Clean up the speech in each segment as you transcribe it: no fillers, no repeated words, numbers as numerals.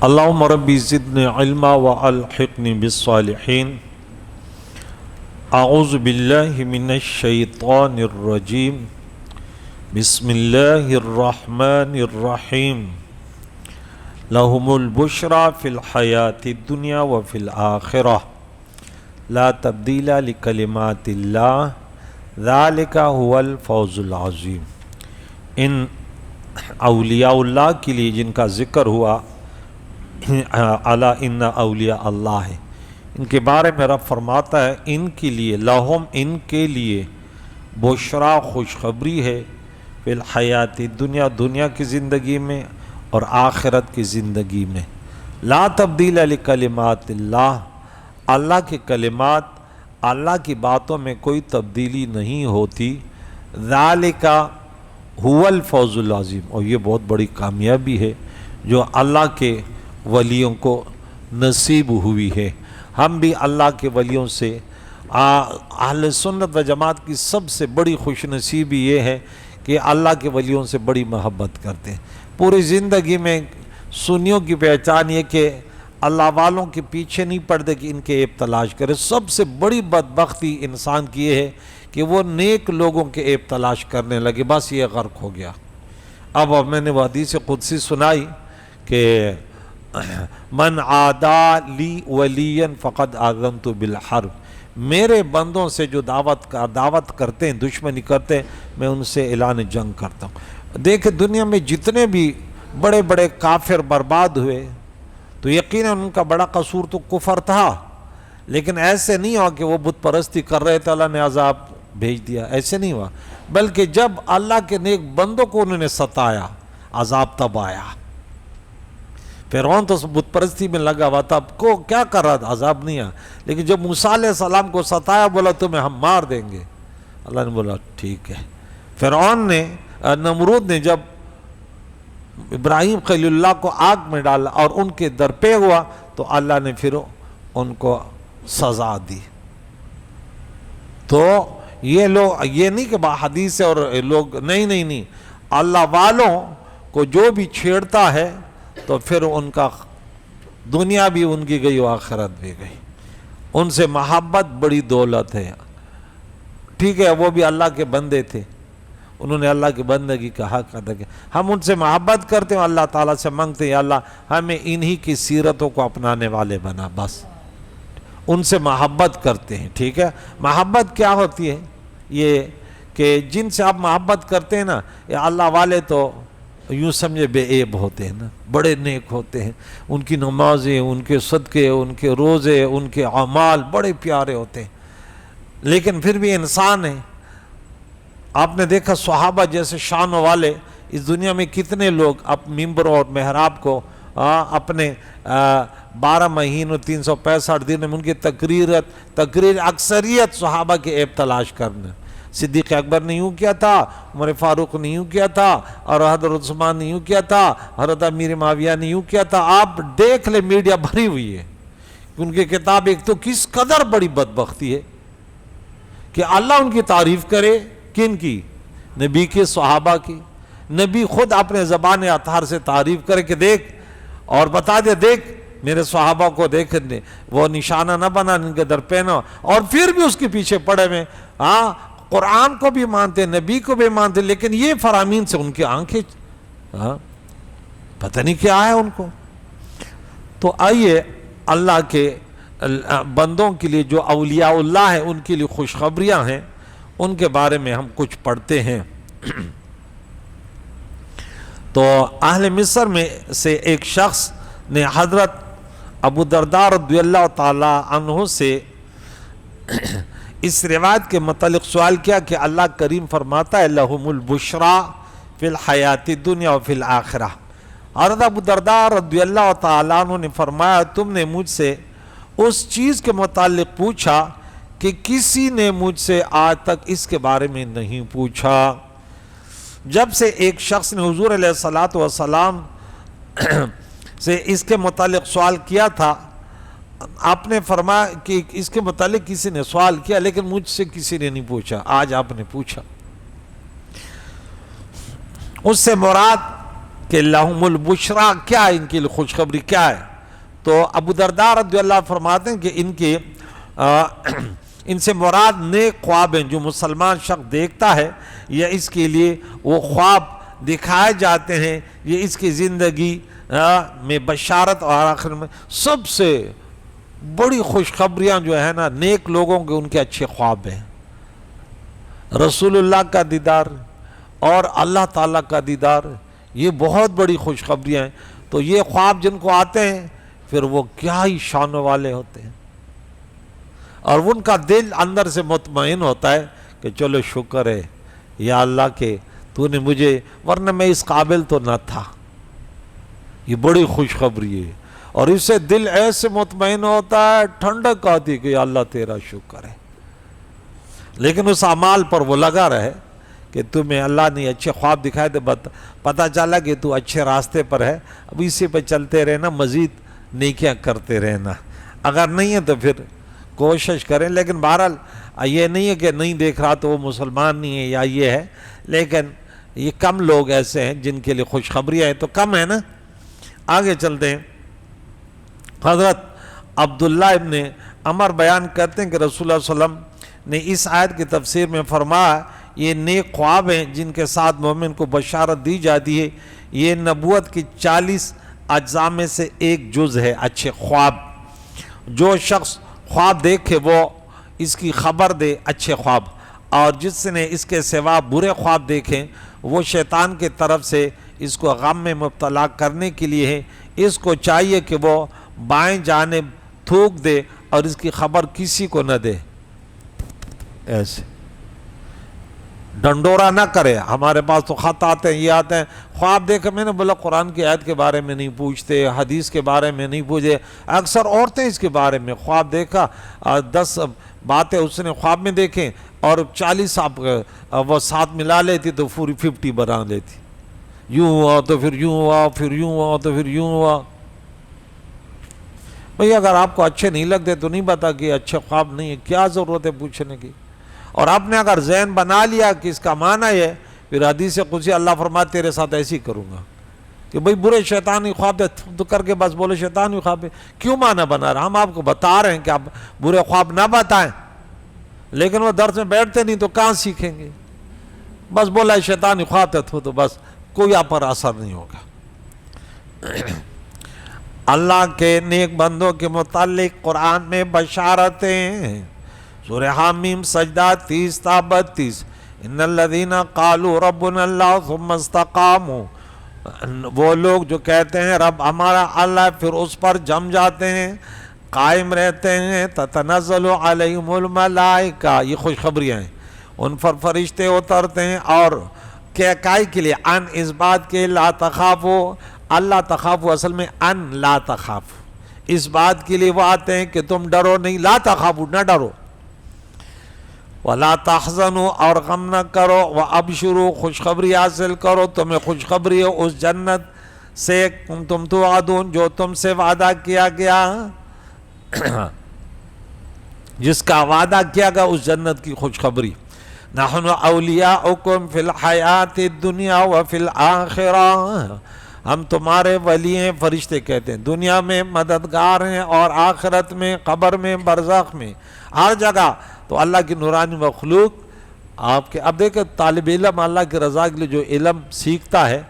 اللہم ربی زدنی علما والحقنی بالصالحین۔ اعوذ باللہ من الشیطان الرجیم۔ بسم اللہ الرحمن الرحیم۔ لہم البشریٰ فی الحیاۃ الدنیا وفی الآخرہ لا تبدیل لکلمات اللہ ذالک هو الفوز العظیم۔ ان اولیاء اللہ کے لیے جن کا ذکر ہوا، الا ان اولیاء اللہ ہے، ان کے بارے میں رب فرماتا ہے ان کے لیے، لہم ان کے لیے، بشریٰ خوشخبری ہے، فی الحیات دنیا دنیا کی زندگی میں اور آخرت کی زندگی میں، لا تبدیل لکلمات اللہ، اللہ کے کلمات، اللہ کی باتوں میں کوئی تبدیلی نہیں ہوتی، ذالک هو الفوز العظیم، اور یہ بہت بڑی کامیابی ہے جو اللہ کے ولیوں کو نصیب ہوئی ہے۔ ہم بھی اللہ کے ولیوں سے، اہل سنت و جماعت کی سب سے بڑی خوش نصیبی یہ ہے کہ اللہ کے ولیوں سے بڑی محبت کرتے ہیں۔ پوری زندگی میں سنیوں کی پہچان یہ کہ اللہ والوں کے پیچھے نہیں پڑتے کہ ان کے عیب تلاش کرے۔ سب سے بڑی بدبختی انسان کی یہ ہے کہ وہ نیک لوگوں کے عیب تلاش کرنے لگے، بس یہ غرق ہو گیا۔ اب میں نے وہ حدیث قدسی سنائی کہ من عادا لی ولیا فقد آذنت بالحرب، میرے بندوں سے جو دعوت کرتے ہیں، دشمنی کرتے ہیں، میں ان سے اعلان جنگ کرتا ہوں۔ دیکھ دنیا میں جتنے بھی بڑے بڑے کافر برباد ہوئے تو یقیناً ان کا بڑا قصور تو کفر تھا، لیکن ایسے نہیں ہوا کہ وہ بت پرستی کر رہے تھے اللہ نے عذاب بھیج دیا، ایسے نہیں ہوا، بلکہ جب اللہ کے نیک بندوں کو انہوں نے ستایا عذاب تب آیا۔ فرعون تو بت پرستی میں لگا ہوا تھا، اب کو کیا کر رہا تھا، عذاب نہیں آیا، لیکن جب موسیٰ علیہ السلام کو ستایا، بولا تمہیں ہم مار دیں گے، اللہ نے بولا ٹھیک ہے۔ فرعون نے، نمرود نے جب ابراہیم خلیل اللہ کو آگ میں ڈالا اور ان کے درپے ہوا تو اللہ نے پھر ان کو سزا دی۔ تو یہ لوگ، یہ نہیں کہ حدیث ہے اور لوگ نہیں، اللہ والوں کو جو بھی چھیڑتا ہے تو پھر ان کا دنیا بھی ان کی گئی و آخرت بھی گئی۔ ان سے محبت بڑی دولت ہے۔ ٹھیک ہے وہ بھی اللہ کے بندے تھے، انہوں نے اللہ کی بندگی کا حق ادا کیا، ہم ان سے محبت کرتے ہیں، اللہ تعالیٰ سے مانگتے ہیں یا اللہ ہمیں انہی کی سیرتوں کو اپنانے والے بنا، بس ان سے محبت کرتے ہیں۔ ٹھیک ہے، محبت کیا ہوتی ہے؟ یہ کہ جن سے آپ محبت کرتے ہیں نا، یہ اللہ والے تو یوں سمجھے بے عیب ہوتے ہیں نا، بڑے نیک ہوتے ہیں، ان کی نمازیں، ان کے صدقے، ان کے روزے، ان کے اعمال بڑے پیارے ہوتے ہیں، لیکن پھر بھی انسان ہے۔ آپ نے دیکھا صحابہ جیسے شان والے اس دنیا میں کتنے لوگ ممبر اور محراب کو اپنے 12 مہینوں 365 دن میں ان کی تقریر اکثریت صحابہ کے عیب تلاش کرنا۔ صدیق اکبر نے یوں کیا تھا، عمر فاروق نے یوں کیا تھا، اور حضرت عثمان نے یوں کیا تھا، حضرت امیر معاویہ نے یوں کیا تھا۔ آپ دیکھ لیں میڈیا بھری ہوئی ہے ان کی کتاب، ایک تو کس قدر بڑی بدبختی ہے کہ اللہ ان کی تعریف کرے، کن کی؟ نبی کے، صحابہ کی۔ نبی خود اپنے زبان اطہار سے تعریف کرے کہ دیکھ، اور بتا دے دیکھ میرے صحابہ کو دیکھ، وہ نشانہ نہ بنا ان کے در پہنا، اور پھر بھی اس کے پیچھے پڑے میں، قرآن کو بھی مانتے، نبی کو بھی مانتے، لیکن یہ فرامین سے ان کی آنکھیں پتہ نہیں کیا ہے ان کو۔ تو آئیے اللہ کے بندوں کے لیے جو اولیاء اللہ ہیں ان کے لیے خوشخبریاں ہیں، ان کے بارے میں ہم کچھ پڑھتے ہیں۔ تو اہل مصر میں سے ایک شخص نے حضرت ابو درداء رضی اللہ تعالی عنہ سے اس روایت کے متعلق سوال کیا کہ اللہ کریم فرماتا ہے لہم البشریٰ فی الحیات الدنیا وفی الآخرہ۔ حضرت ابو درداء رضی اللہ تعالیٰ عنہ نے فرمایا تم نے مجھ سے اس چیز کے متعلق پوچھا کہ کسی نے مجھ سے آج تک اس کے بارے میں نہیں پوچھا۔ جب سے ایک شخص نے حضور علیہ السلام سے اس کے متعلق سوال کیا تھا، آپ نے فرمایا کہ اس کے متعلق کسی نے سوال کیا لیکن مجھ سے کسی نے نہیں پوچھا، آج آپ نے پوچھا۔ اس سے مراد کہ لہم البشرا کیا ہے، ان کے لیے خوشخبری کیا ہے؟ تو ابو درداء رضی اللہ عنہ فرماتے ہیں کہ ان سے مراد نیک خواب ہیں جو مسلمان شخص دیکھتا ہے، یا اس کے لیے وہ خواب دکھائے جاتے ہیں، یہ اس کی زندگی میں بشارت، اور آخر میں سب سے بڑی خوشخبریاں جو ہے نا نیک لوگوں کے، ان کے اچھے خواب ہیں، رسول اللہ کا دیدار اور اللہ تعالیٰ کا دیدار، یہ بہت بڑی خوشخبریاں ہیں۔ تو یہ خواب جن کو آتے ہیں پھر وہ کیا ہی شان والے ہوتے ہیں، اور ان کا دل اندر سے مطمئن ہوتا ہے کہ چلو شکر ہے یا اللہ کہ تو نے مجھے، ورنہ میں اس قابل تو نہ تھا۔ یہ بڑی خوشخبری ہے، اور اس سے دل ایسے مطمئن ہوتا ہے، ٹھنڈک آتی ہے کہ یا اللہ تیرا شکر ہے۔ لیکن اس اعمال پر وہ لگا رہے کہ تمہیں اللہ نے اچھے خواب دکھائے تو پتہ چلا کہ تو اچھے راستے پر ہے، اب اسی پہ چلتے رہنا، مزید نیکیاں کرتے رہنا، اگر نہیں ہے تو پھر کوشش کریں۔ لیکن بہرحال یہ نہیں ہے کہ نہیں دیکھ رہا تو وہ مسلمان نہیں ہے یا یہ ہے، لیکن یہ کم لوگ ایسے ہیں جن کے لیے خوشخبریاں ہیں، تو کم ہے نا۔ آگے چلتے ہیں۔ حضرت عبداللہ ابن عمر بیان کرتے ہیں کہ رسول اللہ صلی اللہ علیہ وسلم نے اس آیت کی تفسیر میں فرمایا، یہ نیک خواب ہیں جن کے ساتھ مومن کو بشارت دی جاتی ہے، یہ نبوت کی 40 اجزاء میں سے ایک جز ہے، اچھے خواب۔ جو شخص خواب دیکھے وہ اس کی خبر دے اچھے خواب، اور جس نے اس کے سوا برے خواب دیکھیں وہ شیطان کی طرف سے اس کو غم میں مبتلا کرنے کے لیے ہے۔ اس کو چاہیے کہ وہ بائیں جانب تھوک دے اور اس کی خبر کسی کو نہ دے، ایسے ڈنڈورا نہ کرے۔ ہمارے پاس تو خط آتے ہیں، یہ آتے ہیں، خواب دیکھا، میں نے بولا قرآن کی آیت کے بارے میں نہیں پوچھتے، حدیث کے بارے میں نہیں پوچھتے، اکثر عورتیں اس کے بارے میں خواب دیکھا، 10 باتیں اس نے خواب میں دیکھیں اور 40 وہ ساتھ ملا لیتی تو پوری 50 بنا لیتی، یوں ہوا تو پھر یوں ہوا، پھر یوں ہوا تو پھر یوں ہوا۔ بھئی اگر آپ کو اچھے نہیں لگتے تو نہیں بتا کہ اچھے خواب نہیں ہے، کیا ضرورت ہے پوچھنے کی؟ اور آپ نے اگر ذہن بنا لیا کہ اس کا معنی ہے، پھر حدیث قدسی اللہ فرماتا تیرے ساتھ ایسی کروں گا کہ بھئی برے شیطانی خواب دے تو کر کے بس بولے شیطانی خواب ہے، کیوں معنی بنا رہا؟ ہم آپ کو بتا رہے ہیں کہ آپ برے خواب نہ بتائیں، لیکن وہ درس میں بیٹھتے نہیں تو کہاں سیکھیں گے؟ بس بولا شیطانی خواب دے تو بس کوئی آپ پر اثر نہیں ہوگا۔ اللہ کے نیک بندوں کے متعلق قرآن میں بشارتیں، سورہ حامیم سجدہ 30 تا 32، ان الذین قالوا ربنا اللہ ثم استقاموا، وہ لوگ جو کہتے ہیں رب ہمارا اللہ، پھر اس پر جم جاتے ہیں، قائم رہتے ہیں، تتنزل علیہم الملائکہ، یہ خوشخبریاں ہیں، ان پر فرشتے اترتے ہیں، اور کائی کے لیے ان اس بات کے لا تخافوا، اللہ تخافوا اصل میں ان لا تخافوا، اس بات کے لیے وہ آتے ہیں کہ تم ڈرو نہیں، لا تخافوا نہ ڈرو، وَلَا تَحْزَنُوا اور غم نہ کرو، وَأَبْشِرُوا خوشخبری حاصل کرو، تمہیں خوشخبری ہے اس جنت سے تم توعدون جو تم سے وعدہ کیا گیا، جس کا وعدہ کیا گیا اس جنت کی خوشخبری۔ نَحْنُ أَوْلِيَاؤُكُمْ فِي الْحَيَاةِ الدُّنْيَا وَفِي الْآخِرَةِ، ہم تمہارے ولی ہیں، فرشتے کہتے ہیں، دنیا میں مددگار ہیں اور آخرت میں، قبر میں، برزخ میں، ہر جگہ۔ تو اللہ کی نورانی مخلوق آپ کے، اب دیکھیں طالب علم اللہ کی رضا کے لیے جو علم سیکھتا ہے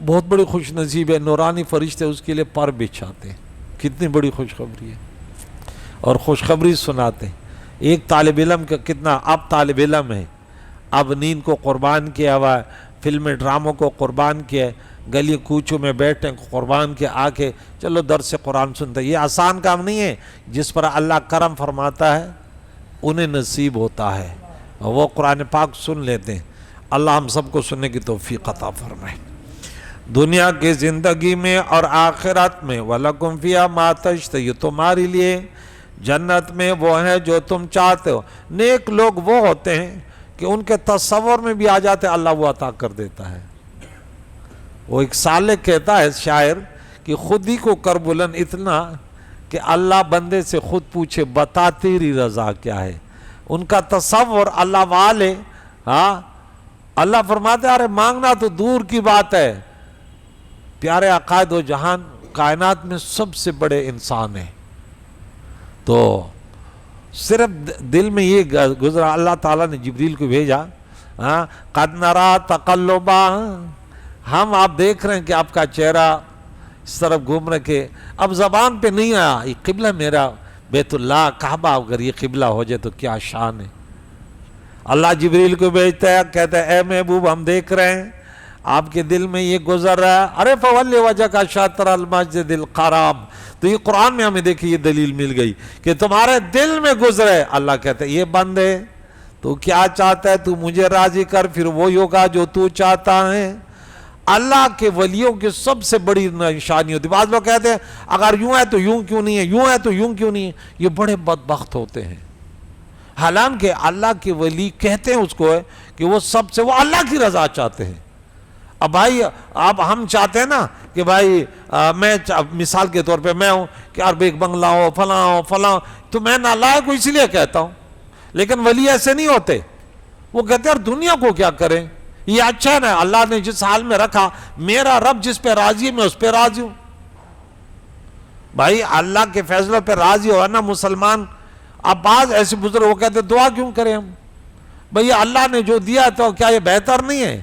بہت بڑی خوش نصیب ہے، نورانی فرشتے اس کے لیے پر بچھاتے ہیں، کتنی بڑی خوشخبری ہے، اور خوشخبری سناتے ہیں۔ ایک طالب علم کا کتنا، اب طالب علم ہے، اب نیند کو قربان کیا ہوا ہے، فلمیں ڈراموں کو قربان کیا ہے، گلی کوچوں میں بیٹھیں قربان کے آ کے چلو درس قرآن سنتے، یہ آسان کام نہیں ہے، جس پر اللہ کرم فرماتا ہے انہیں نصیب ہوتا ہے، وہ قرآن پاک سن لیتے ہیں۔ اللہ ہم سب کو سننے کی توفیق عطا فرمائے۔ دنیا کی زندگی میں اور آخرت میں وَلَكُمْ فِيهَا مَا تَشْتَهِي، یہ تمہاری لیے جنت میں وہ ہے جو تم چاہتے ہو۔ نیک لوگ وہ ہوتے ہیں کہ ان کے تصور میں بھی آ جاتے اللہ وہ عطا کر دیتا ہے۔ وہ ایک سالک کہتا ہے شاعر کہ خود ہی کو کر بلند اتنا کہ اللہ بندے سے خود پوچھے بتا تیری رضا کیا ہے۔ ان کا تصور اللہ والے، اللہ فرماتے ہیں ارے مانگنا تو دور کی بات ہے، پیارے آقا دو جہان کائنات میں سب سے بڑے انسان ہیں، تو صرف دل میں یہ گزرا، اللہ تعالیٰ نے جبریل کو بھیجا، قد نرا تقلبا، ہم آپ دیکھ رہے ہیں کہ آپ کا چہرہ اس طرف گھوم رہے، کہ اب زبان پہ نہیں آیا یہ قبلہ میرا بیت اللہ کعبہ، اگر یہ قبلہ ہو جائے تو کیا شان ہے۔ اللہ جبریل کو بھیجتا ہے، کہتا ہے اے محبوب ہم دیکھ رہے ہیں آپ کے دل میں یہ گزر رہا ہے، ارے فولی وجہ کا شاطر المسجد الحرام، تو یہ قرآن میں ہمیں دیکھیں یہ دلیل مل گئی کہ تمہارے دل میں گزرے۔ اللہ کہتا ہے یہ بندے تو کیا چاہتا ہے، تو مجھے راضی کر، پھر وہی ہوگا جو تو چاہتا ہے۔ اللہ کے ولیوں کی سب سے بڑی نشانی ہوتی ہے۔ بعض لوگ کہتے ہیں اگر یوں ہے تو یوں کیوں نہیں ہے، یوں ہے تو یوں کیوں نہیں ہے، یہ بڑے بدبخت ہوتے ہیں۔ حالانکہ اللہ کے ولی کہتے ہیں اس کو ہے کہ وہ سب سے وہ اللہ کی رضا چاہتے ہیں۔ اب بھائی اب ہم چاہتے ہیں نا کہ بھائی میں مثال کے طور پہ میں ہوں کہ یار ایک بنگلہ ہو فلاں تو میں نالائق ہوں اسی لیے کہتا ہوں، لیکن ولی ایسے نہیں ہوتے، وہ کہتے ہیں یار دنیا کو کیا کریں، یہ اچھا ہے نا اللہ نے جس حال میں رکھا، میرا رب جس پہ راضی ہے میں اس پہ راضی ہوں۔ بھائی اللہ کے فیصلوں پہ راضی ہو نا مسلمان۔ اب بعض ایسے بزرگ وہ کہتے ہیں دعا کیوں کریں ہم، بھئی اللہ نے جو دیا تو کیا یہ بہتر نہیں ہے؟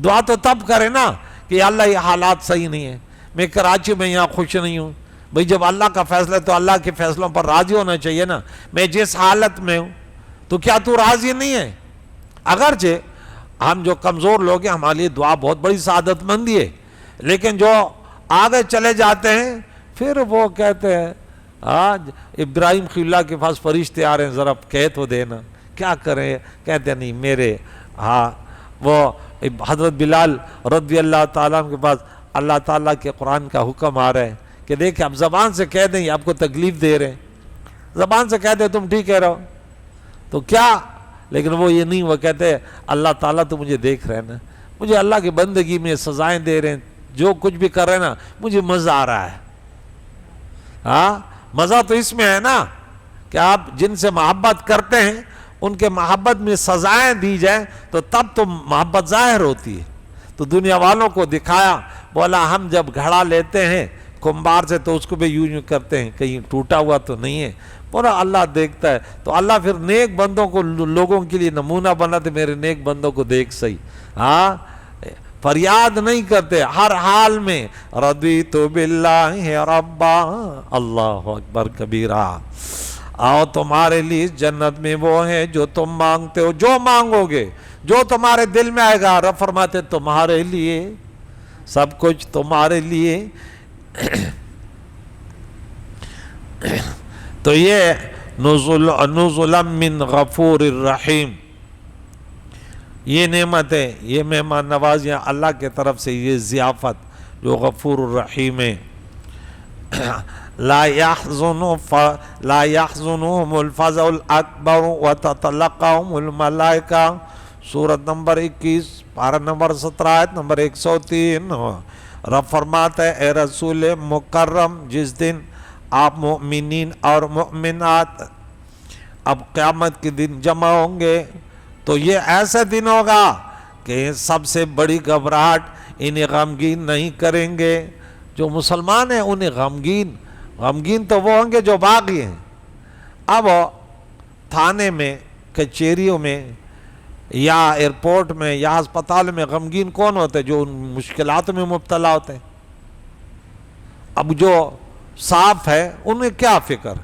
دعا تو تب کرے نا کہ اللہ یہ حالات صحیح نہیں ہے، میں کراچی میں یہاں خوش نہیں ہوں، بھئی جب اللہ کا فیصلہ ہے تو اللہ کے فیصلوں پر راضی ہونا چاہیے نا، میں جس حالت میں ہوں تو کیا تو راضی نہیں ہے؟ اگرچہ ہم جو کمزور لوگ ہیں ہمارے لیے دعا بہت بڑی سعادت مندی ہے، لیکن جو آگے چلے جاتے ہیں پھر وہ کہتے ہیں آج ابراہیم خلیل اللہ کے پاس فرشتے آ رہے ہیں ذرا کہہ تو دینا، کیا کریں، کہتے ہیں نہیں میرے وہ حضرت بلال رضی اللہ تعالیٰ عنہ کے پاس اللہ تعالیٰ کے قرآن کا حکم آ رہا ہے کہ دیکھیں آپ زبان سے کہہ دیں آپ کو تکلیف دے رہے ہیں، زبان سے کہہ دیں تم ٹھیک کہہ رہے ہو تو کیا، لیکن وہ یہ نہیں، وہ کہتے ہیں اللہ تعالیٰ تو مجھے دیکھ رہے ہیں نا، مجھے اللہ کی بندگی میں سزائیں دے رہے ہیں، جو کچھ بھی کر رہے ہیں نا مجھے مزہ آ رہا ہے۔ مزہ تو اس میں ہے نا کہ آپ جن سے محبت کرتے ہیں ان کے محبت میں سزائیں دی جائیں تو تب تو محبت ظاہر ہوتی ہے۔ تو دنیا والوں کو دکھایا، بولا ہم جب گھڑا لیتے ہیں کمبار سے تو اس کو بھی یوں کرتے ہیں کہیں ٹوٹا ہوا تو نہیں ہے، بولا اللہ دیکھتا ہے، تو اللہ پھر نیک بندوں کو لوگوں کے لیے نمونہ بناتے، میرے نیک بندوں کو دیکھ صحیح، فریاد نہیں کرتے ہر حال میں، رضیت باللہ ربا، اللہ اکبر کبیرہ، آؤ تمہارے لیے جنت میں وہ ہے جو تم مانگتے ہو، جو مانگو گے جو تمہارے دل میں آئے گا، رب فرماتے تمہارے لیے سب کچھ تمہارے لیے۔ تو یہ نزلا من غفور الرحیم، یہ نعمت ہے، یہ مہمان نوازیاں اللہ کے طرف سے، یہ ضیافت جو غفور الرحیم ہے۔ لا يحزنهم الفزع الاکبر وتتلقاهم الملائکہ، سورت نمبر 21 پارہ نمبر 17 آیت نمبر 103۔ رب فرماتا ہے اے رسول مکرم جس دن آپ مؤمنین اور مؤمنات اب قیامت کے دن جمع ہوں گے تو یہ ایسا دن ہوگا کہ سب سے بڑی گھبراہٹ انہیں غمگین نہیں کریں گے، جو مسلمان ہیں انہیں غمگین تو وہ ہوں گے جو باغی ہیں۔ اب تھانے میں، کچہریوں میں یا ایئرپورٹ میں یا ہسپتال میں غمگین کون ہوتے ہیں؟ جو ان مشکلات میں مبتلا ہوتے ہیں۔ اب جو صاف ہے انہیں کیا فکر،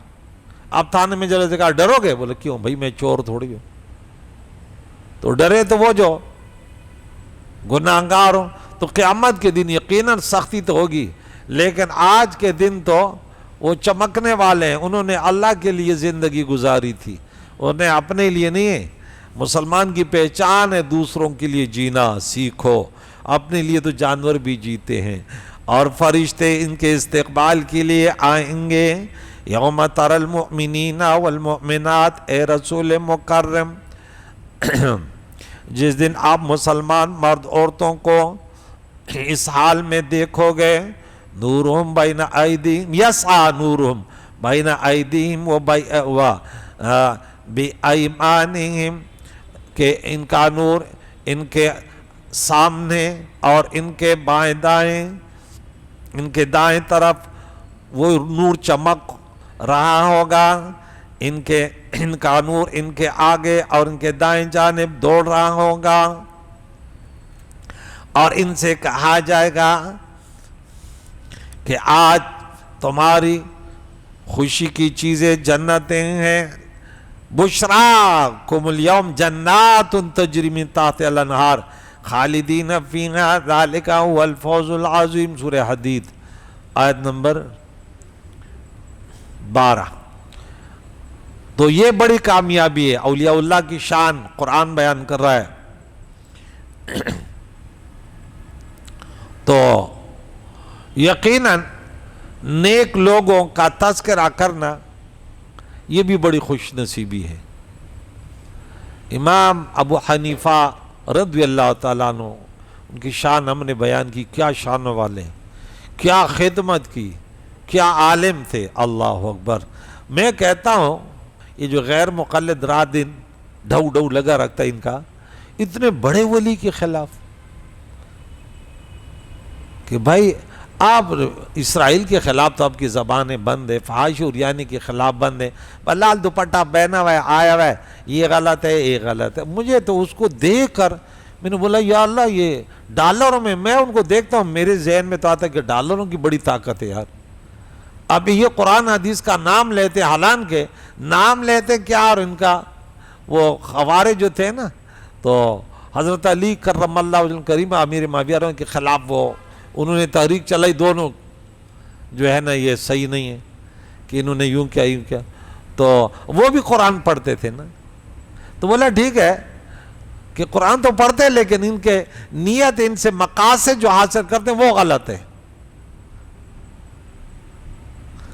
اب تھانے میں جب کہا ڈرو گے، بولے کیوں بھائی میں چور تھوڑی ہوں، تو ڈرے تو وہ جو گناہگار ہوں۔ تو قیامت کے دن یقیناً سختی تو ہوگی، لیکن آج کے دن تو وہ چمکنے والے ہیں، انہوں نے اللہ کے لیے زندگی گزاری تھی، انہیں اپنے لیے نہیں ہے۔ مسلمان کی پہچان ہے دوسروں کے لیے جینا سیکھو، اپنے لیے تو جانور بھی جیتے ہیں۔ اور فرشتے ان کے استقبال کے لیے آئیں گے، یوم تر المؤمنین والمؤمنات، اے رسول مکرم جس دن آپ مسلمان مرد عورتوں کو اس حال میں دیکھو گے، نورہم بین ایدیہم، یسعی نورہم بین ایدیہم و بایمانہم، کہ ان کا نور ان کے سامنے اور ان کے بائیں دائیں ان کے دائیں طرف وہ نور چمک رہا ہوگا، ان کا نور ان کے آگے اور ان کے دائیں جانب دوڑ رہا ہوگا، اور ان سے کہا جائے گا کہ آج تمہاری خوشی کی چیزیں جنتیں ہیں، بشراکم اليوم جنات تجری من تحتها الانہار خالدین فیہا ذالک هو الفوز العظیم، سورہ حدید آیت نمبر 12۔ تو یہ بڑی کامیابی ہے، اولیاء اللہ کی شان قرآن بیان کر رہا ہے۔ تو یقیناً نیک لوگوں کا تذکرہ کرنا یہ بھی بڑی خوش نصیبی ہے۔ امام ابو حنیفہ رضی اللہ تعالیٰ عنہ، ان کی شان ہم نے بیان کی، کیا شان والے ہیں، کیا خدمت کی، کیا عالم تھے، اللہ اکبر۔ میں کہتا ہوں یہ جو غیر مقلد رات دن ڈھو لگا رکھتا ہے ان کا، اتنے بڑے ولی کے خلاف کہ بھائی آپ اسرائیل کے خلاف تو آپ کی زبانیں بند ہے، فحاشی اور یعنی کے خلاف بند ہے، لال دوپٹہ پہنا ہوا ہے، آیا ہوا ہے، یہ غلط ہے یہ غلط ہے۔ مجھے تو اس کو دیکھ کر میں نے بولا یا اللہ، یہ ڈالروں میں ان کو دیکھتا ہوں، میرے ذہن میں تو آتا ہے کہ ڈالروں کی بڑی طاقت ہے یار۔ اب یہ قرآن حدیث کا نام لیتے، حالانکہ نام لیتے کیا، اور ان کا وہ خوارج جو تھے نا، تو حضرت علی کرم اللہ وجہ الکریم امیر معاویہ کے خلاف وہ انہوں نے تحریک چلائی، دونوں جو ہے نا یہ صحیح نہیں ہے کہ انہوں نے یوں کیا، تو وہ بھی قرآن پڑھتے تھے نا، تو بولا ٹھیک ہے کہ قرآن تو پڑھتے ہیں لیکن ان کے نیت، ان سے مقاصد جو حاصل کرتے ہیں وہ غلط ہے۔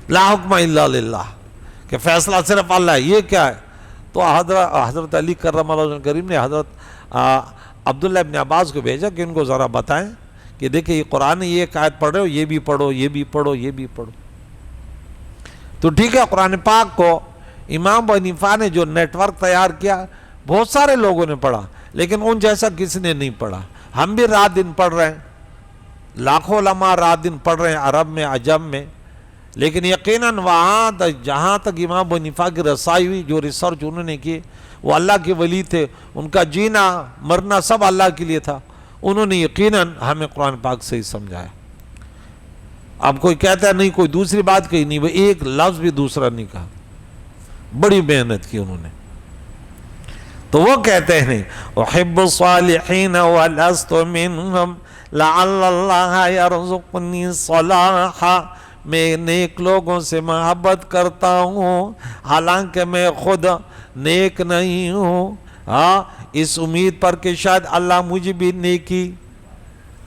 لا حکم الا للہ، کہ فیصلہ صرف اللہ ہے، یہ کیا ہے؟ تو حضرت علی کرم اللہ وجہ کریم نے حضرت عبداللہ ابن عباس کو بھیجا کہ ان کو ذرا بتائیں کہ دیکھیں یہ قرآن یہ ایک آیت پڑھ رہے ہو، یہ بھی پڑھو، یہ بھی پڑھو، یہ بھی پڑھو۔ تو ٹھیک ہے، قرآن پاک کو امام ابو حنیفہ نے جو نیٹ ورک تیار کیا، بہت سارے لوگوں نے پڑھا، لیکن ان جیسا کسی نے نہیں پڑھا۔ ہم بھی رات دن پڑھ رہے ہیں، لاکھوں علماء رات دن پڑھ رہے ہیں، عرب میں عجم میں، لیکن یقیناً وہاں جہاں تک امام ابو حنیفہ کی رسائی ہوئی، جو ریسرچ انہوں نے کی، وہ اللہ کے ولی تھے، ان کا جینا مرنا سب اللہ کے لیے تھا، انہوں نے یقیناً ہمیں قرآن پاک سے ہی سمجھایا۔ اب کوئی کہتا ہے نہیں کوئی دوسری بات کہی نہیں، وہ ایک لفظ بھی دوسرا نہیں کہا، بڑی محنت کی انہوں نے۔ تو وہ کہتے ہیں احب الصالحین ولست منہم لعل اللہ یرزقنی صلاحا، میں نیک لوگوں سے محبت کرتا ہوں حالانکہ میں خود نیک نہیں ہوں، اس امید پر کہ شاید اللہ مجھے بھی نیکی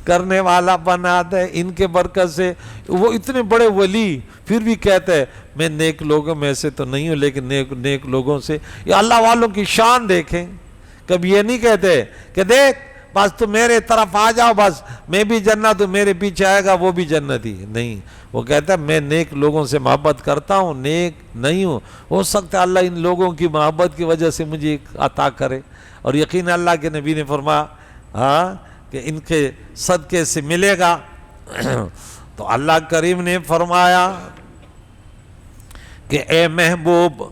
کرنے والا بنا دے ان کے برکت سے۔ وہ اتنے بڑے ولی پھر بھی کہتے ہیں میں نیک لوگوں میں سے تو نہیں ہوں لیکن نیک لوگوں سے۔ یہ اللہ والوں کی شان دیکھیں، کبھی یہ نہیں کہتے کہ دیکھ بس تو میرے طرف آ جاؤ، بس میں بھی جنت ہوں، میرے پیچھے آئے گا وہ بھی جنتی، نہیں۔ وہ کہتا ہے میں نیک لوگوں سے محبت کرتا ہوں، نیک نہیں ہوں، ہو سکتا ہے اللہ ان لوگوں کی محبت کی وجہ سے مجھے عطا کرے۔ اور یقین اللہ کے نبی نے فرمایا کہ ان کے صدقے سے ملے گا۔ تو اللہ کریم نے فرمایا کہ اے محبوب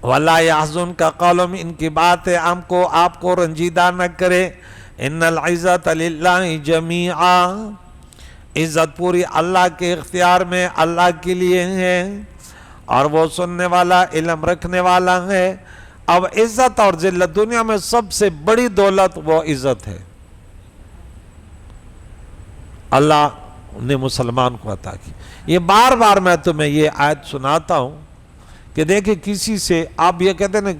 وَلَا يَحْزُنْكَ قَوْلُهُمْ، ان کی باتیں آپ کو رنجیدہ نہ کرے۔ إِنَّ الْعِزَّةَ لِلَّهِ جَمِيعًا، عزت پوری اللہ کے اختیار میں، اللہ کے لیے ہے، اور وہ سننے والا علم رکھنے والا ہے۔ اب عزت اور ذلت، دنیا میں سب سے بڑی دولت وہ عزت ہے، اللہ نے مسلمان کو عطا کی۔ یہ بار بار میں تمہیں یہ آیت سناتا ہوں کہ دیکھیں کسی سے آپ یہ کہتے ہیں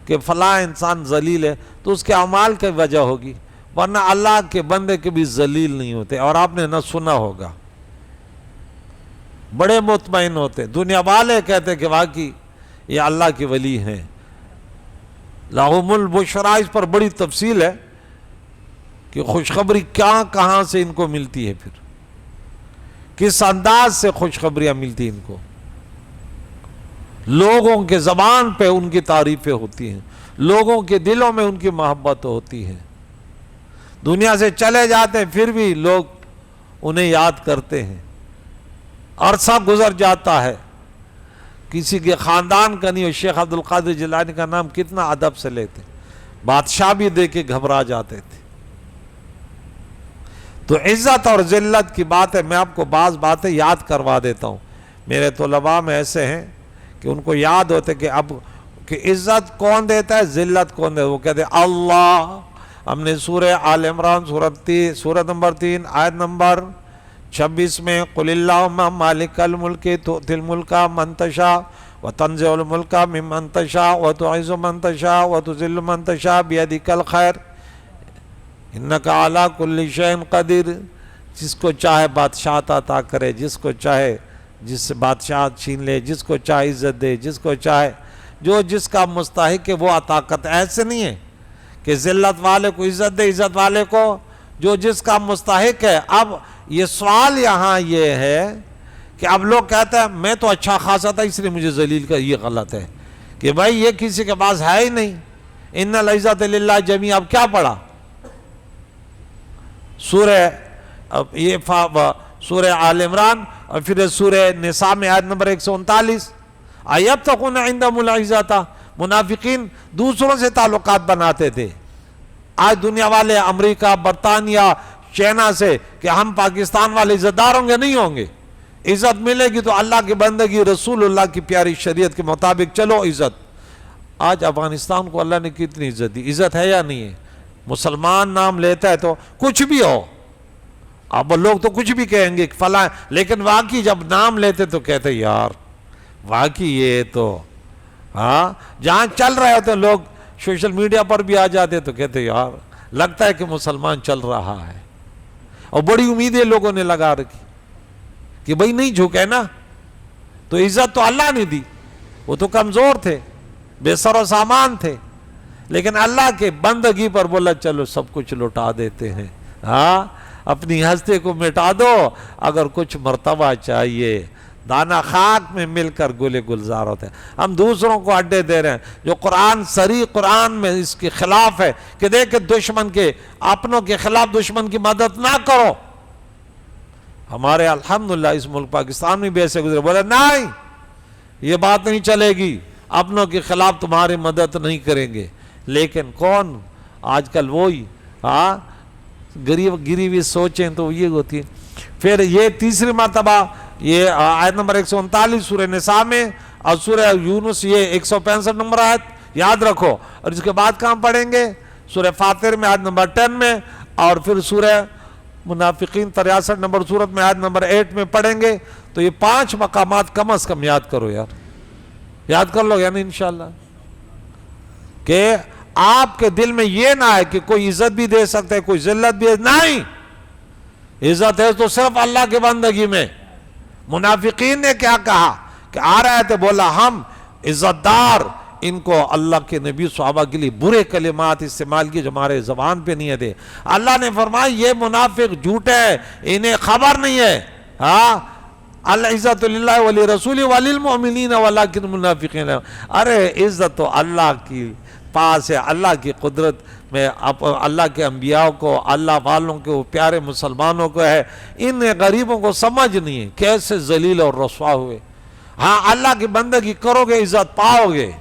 کہ فلاں انسان ذلیل ہے تو اس کے اعمال کی وجہ ہوگی، ورنہ اللہ کے بندے کبھی ذلیل نہیں ہوتے۔ اور آپ نے نہ سنا ہوگا، بڑے مطمئن ہوتے، دنیا والے کہتے کہ واقعی یہ اللہ کے ولی ہیں۔ لہم البشریٰ، اس پر بڑی تفصیل ہے کہ خوشخبری کیا کہاں سے ان کو ملتی ہے، پھر کس انداز سے خوشخبریاں ملتی ان کو۔ لوگوں کے زبان پہ ان کی تعریفیں ہوتی ہیں، لوگوں کے دلوں میں ان کی محبت ہوتی ہے، دنیا سے چلے جاتے ہیں پھر بھی لوگ انہیں یاد کرتے ہیں. عرصہ گزر جاتا ہے, کسی کے خاندان کا نہیں ہو. شیخ عبد القادر جیلانی کا نام کتنا ادب سے لیتے, بادشاہ بھی دیکھ کے گھبرا جاتے تھے. تو عزت اور ذلت کی بات ہے. میں آپ کو بعض باتیں یاد کروا دیتا ہوں. میرے طلباء میں ایسے ہیں کہ ان کو یاد ہوتے کہ اب کہ عزت کون دیتا ہے, ذلت کون دیتا ہے. وہ کہتے ہیں اللہ. ہم نے سورہ آل عمران سورت نمبر 3 آیت نمبر 26 میں قل اللہم مالک الملک تؤتی الملک من تشاء وتنزع الملک ممن تشاء وتعز من تشاء وتذل من تشاء بیدک الخیر انک علی کل شیء قدیر. جس کو چاہے بادشاہ عطا کرے, جس کو چاہے جس سے بادشاہ چھین لے, جس کو چاہے عزت دے, جس کو چاہے جو جس کا مستحق ہے وہ عطا کرتا ہے. ایسے نہیں ہے کہ ذلت والے کو عزت دے, عزت والے کو جو جس کا مستحق ہے. اب یہ سوال یہاں یہ ہے کہ اب لوگ کہتے ہیں میں تو اچھا خاصا تھا اس لیے مجھے ذلیل کا. یہ غلط ہے کہ بھائی یہ کسی کے پاس ہے ہی نہیں. ان العزت للہ جمیعا. اب کیا پڑھا سورہ آل عمران اور پھر سورہ نساء میں آیت نمبر 139 ایبتغون عندہم العزت. منافقین دوسروں سے تعلقات بناتے تھے. آج دنیا والے امریکہ, برطانیہ, چائنا سے کہ ہم پاکستان والے عزت دار ہوں گے, نہیں ہوں گے. عزت ملے گی تو اللہ کی بندگی, رسول اللہ کی پیاری شریعت کے مطابق چلو عزت. آج افغانستان کو اللہ نے کتنی عزت دی. عزت ہے یا نہیں ہے؟ مسلمان نام لیتا ہے تو کچھ بھی ہو, اب لوگ تو کچھ بھی کہیں گے فلاں, لیکن واقعی جب نام لیتے تو کہتے یار واقعی یہ تو ہاں. جہاں چل رہے ہوتے ہیں لوگ, سوشل میڈیا پر بھی آ جاتے تو کہتے یار لگتا ہے کہ مسلمان چل رہا ہے. اور بڑی امیدیں لوگوں نے لگا رکھی کہ بھئی نہیں جھکے نا. تو عزت تو اللہ نے دی, وہ تو کمزور تھے, بے سر و سامان تھے, لیکن اللہ کے بندگی پر بولا چلو سب کچھ لوٹا دیتے ہیں. ہاں اپنی ہستی کو مٹا دو, اگر کچھ مرتبہ چاہیے. دانا خاک میں مل کر گلے گلزار ہوتے ہیں. ہم دوسروں کو اڈے دے رہے ہیں جو قرآن صریح قرآن میں اس کے خلاف ہے کہ دیکھ دشمن کے, اپنوں کے خلاف دشمن کی مدد نہ کرو. ہمارے الحمدللہ اس ملک پاکستان میں بھی ایسے گزرے, بولے نہیں یہ بات نہیں چلے گی, اپنوں کے خلاف تمہاری مدد نہیں کریں گے. لیکن کون آج کل وہی گری ہوئی سوچیں تو یہ ہوتی ہے. پھر یہ تیسری مرتبہ یہ آیت نمبر 139 سورہ نساء میں, اور سورہ یونس یہ 165 نمبر آیت یاد رکھو. اور اس کے بعد کہاں پڑھیں گے؟ سورہ فاطر میں آیت نمبر 10 میں, اور پھر سورہ منافقین 63 نمبر سورت میں آیت نمبر 8 میں پڑھیں گے. تو یہ 5 مقامات کم از کم یاد کرو یار, یاد کر لو یعنی انشاءاللہ, کہ آپ کے دل میں یہ نہ ہے کہ کوئی عزت بھی دے سکتا ہے, کوئی ذلت بھی ہے. نہیں, عزت ہے تو صرف اللہ کے بندگی میں. منافقین نے کیا کہا کہ آ رہے تھے, بولا ہم عزت دار, ان کو اللہ کے نبی صحابہ کے لیے برے کلمات استعمال کی جو ہمارے زبان پہ نہیں ہے. اللہ نے فرمایا یہ منافق جھوٹے ہیں, انہیں خبر نہیں ہے. ہاں العزت للہ ولی رسول وللمؤمنین ولکن المنافقین. ارے عزت تو اللہ کی پاس ہے, اللہ کی قدرت میں اللہ کے انبیاء کو, اللہ والوں کے پیارے مسلمانوں کو ہے. ان غریبوں کو سمجھ نہیں ہے کیسے ذلیل اور رسوا ہوئے. ہاں اللہ کی بندگی کرو گے عزت پاؤ گے,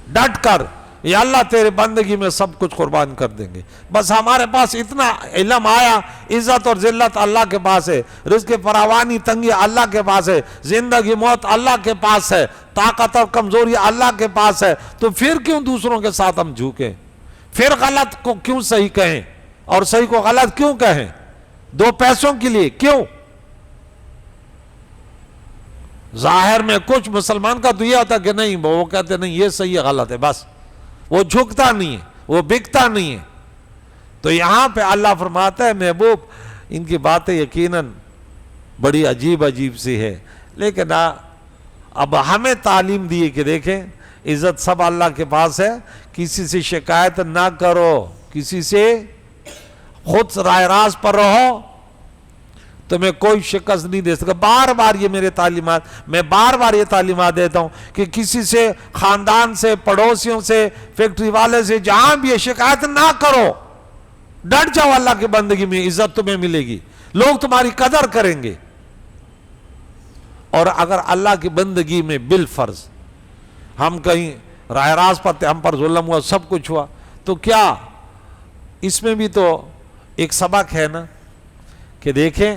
ڈٹ کر. یہ اللہ تیرے بندگی میں سب کچھ قربان کر دیں گے. بس ہمارے پاس اتنا علم آیا, عزت اور ذلت اللہ کے پاس ہے, رزق فراوانی تنگی اللہ کے پاس ہے, زندگی موت اللہ کے پاس ہے, طاقت اور کمزوری اللہ کے پاس ہے. تو پھر کیوں دوسروں کے ساتھ ہم جھوکیں؟ پھر غلط کو کیوں صحیح کہیں اور صحیح کو غلط کیوں کہیں؟ 2 پیسوں کے لیے کیوں؟ ظاہر میں کچھ مسلمان کا تو یہ ہوتا ہے کہ نہیں, وہ کہتے نہیں یہ صحیح ہے غلط ہے, بس وہ جھکتا نہیں ہے, وہ بکتا نہیں ہے. تو یہاں پہ اللہ فرماتا ہے محبوب ان کی باتیں یقیناً بڑی عجیب سی ہے, لیکن اب ہمیں تعلیم دی کہ دیکھیں عزت سب اللہ کے پاس ہے, کسی سے شکایت نہ کرو, کسی سے خود رائے راز پر رہو, تمہیں کوئی شکست نہیں دے سکتا. بار بار یہ میرے تعلیمات, میں بار بار یہ تعلیمات دیتا ہوں کہ کسی سے, خاندان سے, پڑوسیوں سے, فیکٹری والے سے, جہاں بھی یہ شکایت نہ کرو, ڈٹ جاؤ اللہ کی بندگی میں, عزت تمہیں ملے گی. لوگ تمہاری قدر کریں گے. اور اگر اللہ کی بندگی میں بالفرض ہم کہیں راہ راست پر ہم پر ظلم ہوا، سب کچھ ہوا، تو کیا اس میں بھی تو ایک سبق ہے نا کہ دیکھیں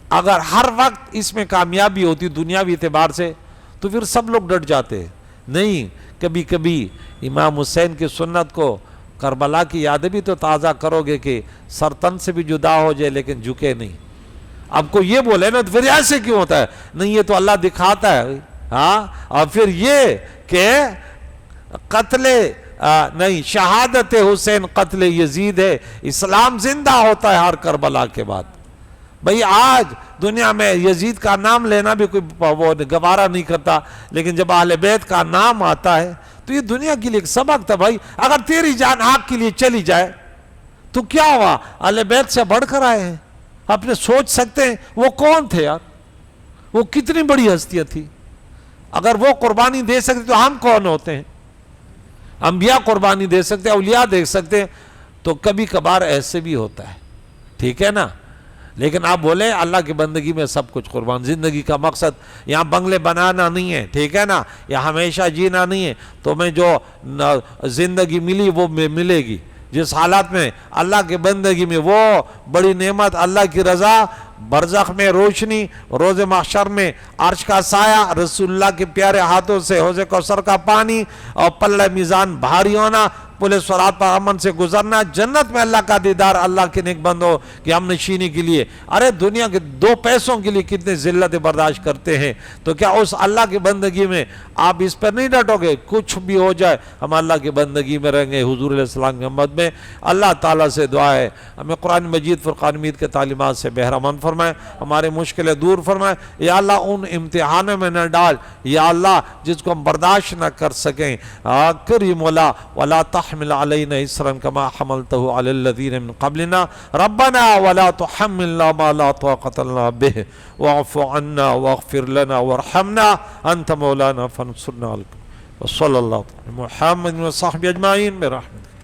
اگر ہر وقت اس میں کامیابی ہوتی دنیاوی اعتبار سے تو پھر سب لوگ ڈٹ جاتے. نہیں، کبھی کبھی امام حسین کی سنت کو، کربلا کی یادیں بھی تو تازہ کرو گے کہ سر تن سے بھی جدا ہو جائے لیکن جھکے نہیں. اب کو یہ بولے نا تو پھر ایسے کیوں ہوتا ہے؟ نہیں، یہ تو اللہ دکھاتا ہے. ہاں، اور پھر یہ کہ قتل نہیں، شہادت حسین قتل یزید ہے. اسلام زندہ ہوتا ہے ہر کربلا کے بعد. بھئی آج دنیا میں یزید کا نام لینا بھی کوئی وہ گوارا نہیں کرتا، لیکن جب اہل بیت کا نام آتا ہے تو یہ دنیا کے لیے ایک سبق تھا. بھائی اگر تیری جان حق کے لیے چلی جائے تو کیا ہوا؟ اہل بیت سے بڑھ کر آئے ہیں. اپنے سوچ سکتے ہیں وہ کون تھے یار؟ وہ کتنی بڑی ہستیاں تھی. اگر وہ قربانی دے سکتے تو ہم کون ہوتے ہیں؟ انبیاء قربانی دے سکتے ہیں، اولیاء دے سکتے ہیں. تو کبھی کبھار ایسے بھی ہوتا ہے، ٹھیک ہے نا. لیکن آپ بولے اللہ کی بندگی میں سب کچھ قربان. زندگی کا مقصد یہاں بنگلے بنانا نہیں ہے، ٹھیک ہے نا، یا ہمیشہ جینا نہیں ہے. تو میں جو زندگی ملی وہ ملے گی. جس حالات میں اللہ کی بندگی میں وہ بڑی نعمت اللہ کی رضا، برزخ میں روشنی، روز محشر میں عرش کا سایہ، رسول اللہ کے پیارے ہاتھوں سے حوض کوثر کا پانی، اور پلہ میزان بھاری ہونا، پل صراط پر امن سے گزرنا، جنت میں اللہ کا دیدار، اللہ کے نیک بندوں کی ہم نشینی کے لیے. ارے دنیا کے 2 پیسوں کے لیے کتنے ذلت برداشت کرتے ہیں، تو کیا اس اللہ کی بندگی میں آپ اس پر نہیں ڈٹو گے؟ کچھ بھی ہو جائے ہم اللہ کی بندگی میں رہیں گے، حضور علیہ السلام کی امت میں. اللہ تعالیٰ سے دعا ہے ہمیں قرآن مجید فرقان حمید کے تعلیمات سے بہرمند فرمائے، ہمارے مشکلیں دور فرمائے. یا اللہ ان امتحانوں میں نہ ڈال یا اللہ جس کو ہم برداشت نہ کر سکیں. کریم مولا ولا تحمل علينا إصرا كما حملته على الذين من قبلنا ربنا ولا تحملنا ما لا طاقة لنا به واعف عنا واغفر لنا وارحمنا أنت مولانا فانصرنا على القوم. وصلى الله على محمد وصحبه أجمعين برحمتك.